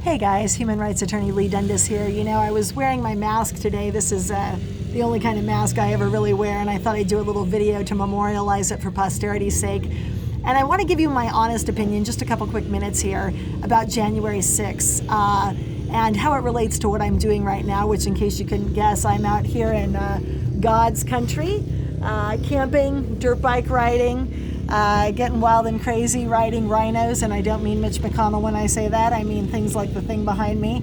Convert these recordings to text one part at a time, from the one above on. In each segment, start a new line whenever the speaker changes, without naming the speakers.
Hey guys, human rights attorney Lee Dundas here. You know, I was wearing my mask today. This is the only kind of mask I ever really wear, and I thought I'd do a little video to memorialize it for posterity's sake. And I want to give you my honest opinion, just a couple quick minutes here, about January 6th and how it relates to what I'm doing right now, which, in case you couldn't guess, I'm out here in God's country, camping, dirt bike riding, getting wild and crazy, riding rhinos, and I don't mean Mitch McConnell when I say that. I mean things like the thing behind me.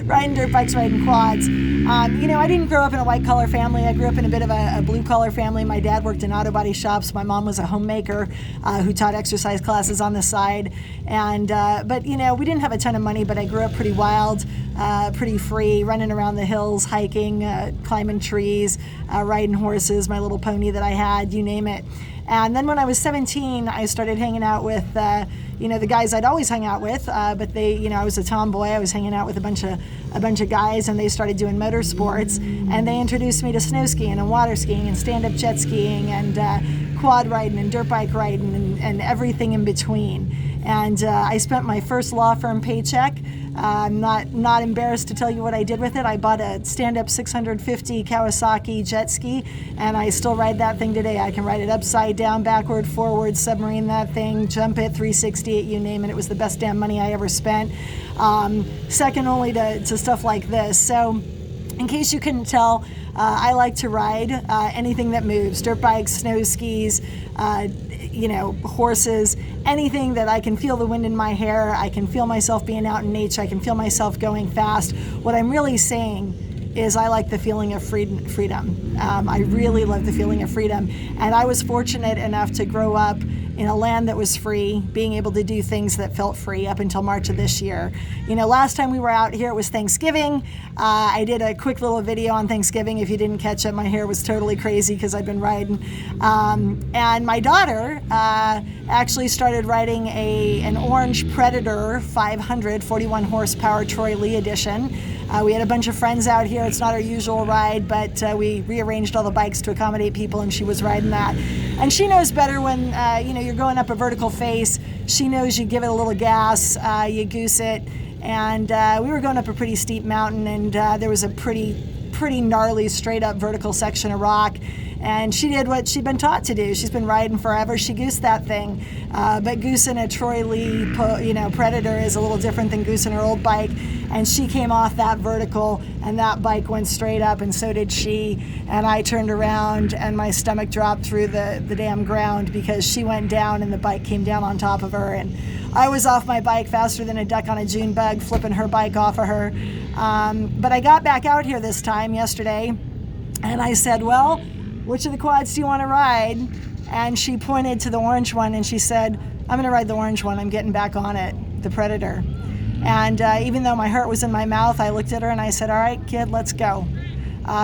Riding dirt bikes, riding quads. You know, I didn't grow up in a white-collar family. I grew up in a bit of a blue-collar family. My dad worked in auto body shops. My mom was a homemaker who taught exercise classes on the side. And but, you know, we didn't have a ton of money, but I grew up pretty wild, pretty free, running around the hills, hiking, climbing trees, riding horses, my little pony that I had, you name it. And then when I was 17, I started hanging out with, you know, the guys I'd always hung out with, but they, you know, I was a tomboy. I was hanging out with a bunch of guys, and they started doing motorsports, and they introduced me to snow skiing and water skiing and stand-up jet skiing and quad riding and dirt bike riding and everything in between. And I spent my first law firm paycheck. I'm not embarrassed to tell you what I did with it. I bought a stand-up 650 Kawasaki jet ski, and I still ride that thing today. I can ride it upside down, backward, forward, submarine that thing, jump it, 360 it, you name it. It was the best damn money I ever spent. Second only to stuff like this. So, in case you couldn't tell, I like to ride anything that moves: dirt bikes, snow skis, you know, horses, anything that I can feel the wind in my hair. I can feel myself being out in nature. I can feel myself going fast. What I'm really saying is I like the feeling of freedom. I really love the feeling of freedom. And I was fortunate enough to grow up in a land that was free, being able to do things that felt free up until March of this year. You know, last time we were out here, it was Thanksgiving. I did a quick little video on Thanksgiving. If you didn't catch it, my hair was totally crazy because I've been riding. And my daughter actually started riding an orange Predator 500 41 horsepower Troy Lee edition. We had a bunch of friends out here. It's not our usual ride, but we rearranged all the bikes to accommodate people, and she was riding that. And she knows better when, you know, you're going up a vertical face. She knows you give it a little gas, you goose it. And we were going up a pretty steep mountain, and there was a pretty gnarly, straight up vertical section of rock. And she did what she'd been taught to do. She's been riding forever. She goosed that thing. But goosing a Troy Lee, Predator is a little different than goosing her old bike. And she came off that vertical, and that bike went straight up, and so did she. And I turned around, and my stomach dropped through the damn ground because she went down, and the bike came down on top of her. And I was off my bike faster than a duck on a June bug, flipping her bike off of her. But I got back out here this time yesterday, and I said, well, which of the quads do you want to ride? And she pointed to the orange one, and she said, I'm going to ride the orange one. I'm getting back on it, the Predator. And even though my heart was in my mouth, I looked at her and I said, all right, kid, let's go.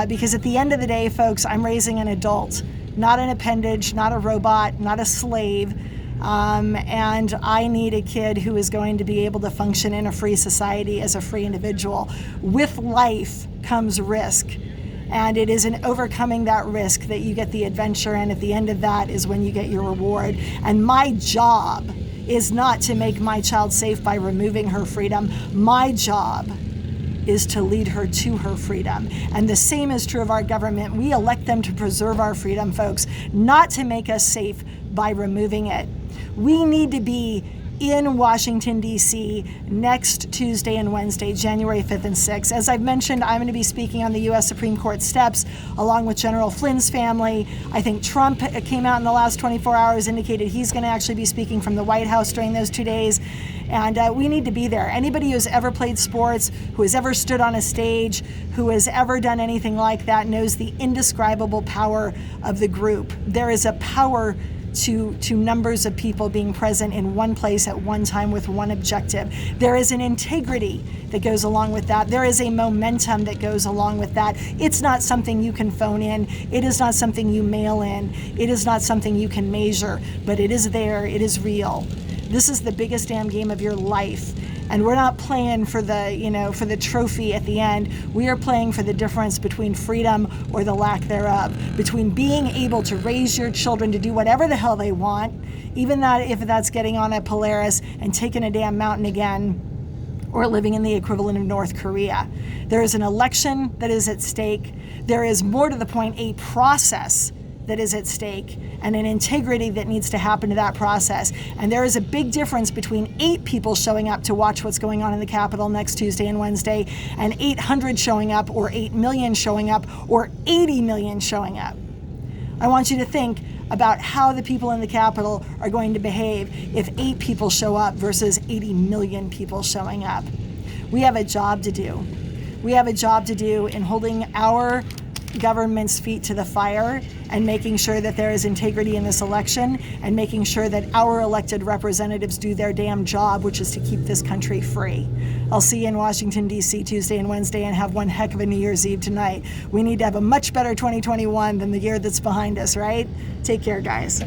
Because at the end of the day, folks, I'm raising an adult, not an appendage, not a robot, not a slave. And I need a kid who is going to be able to function in a free society as a free individual. With life comes risk. And it is in overcoming that risk that you get the adventure, and at the end of that is when you get your reward. And my job is not to make my child safe by removing her freedom. My job is to lead her to her freedom. And the same is true of our government. We elect them to preserve our freedom, folks, not to make us safe by removing it. We need to be in Washington, D.C. next Tuesday and Wednesday, January 5th and 6th. As I've mentioned, I'm going to be speaking on the U.S. Supreme Court steps along with General Flynn's family. I think Trump came out in the last 24 hours, indicated he's going to actually be speaking from the White House during those 2 days. And we need to be there. Anybody who's ever played sports, who has ever stood on a stage, who has ever done anything like that knows the indescribable power of the group. There is a power to numbers of people being present in one place at one time with one objective. There is an integrity that goes along with that. There is a momentum that goes along with that. It's not something you can phone in. It is not something you mail in. It is not something you can measure, but it is there. It is real. This is the biggest damn game of your life. And we're not playing for the trophy at the end. We are playing for the difference between freedom or the lack thereof, between being able to raise your children to do whatever the hell they want, even that if that's getting on a Polaris and taking a damn mountain again, or living in the equivalent of North Korea. There is an election that is at stake. There is, more to the point, a process that is at stake and an integrity that needs to happen to that process. And there is a big difference between 8 people showing up to watch what's going on in the Capitol next Tuesday and Wednesday and 800 showing up, or 8 million showing up, or 80 million showing up. I want you to think about how the people in the Capitol are going to behave if 8 people show up versus 80 million people showing up. We have a job to do. We have a job to do in holding our government's feet to the fire and making sure that there is integrity in this election and making sure that our elected representatives do their damn job, which is to keep this country free. I'll see you in Washington, D.C. Tuesday and Wednesday, and have one heck of a New Year's Eve tonight. We need to have a much better 2021 than the year that's behind us, right? Take care, guys.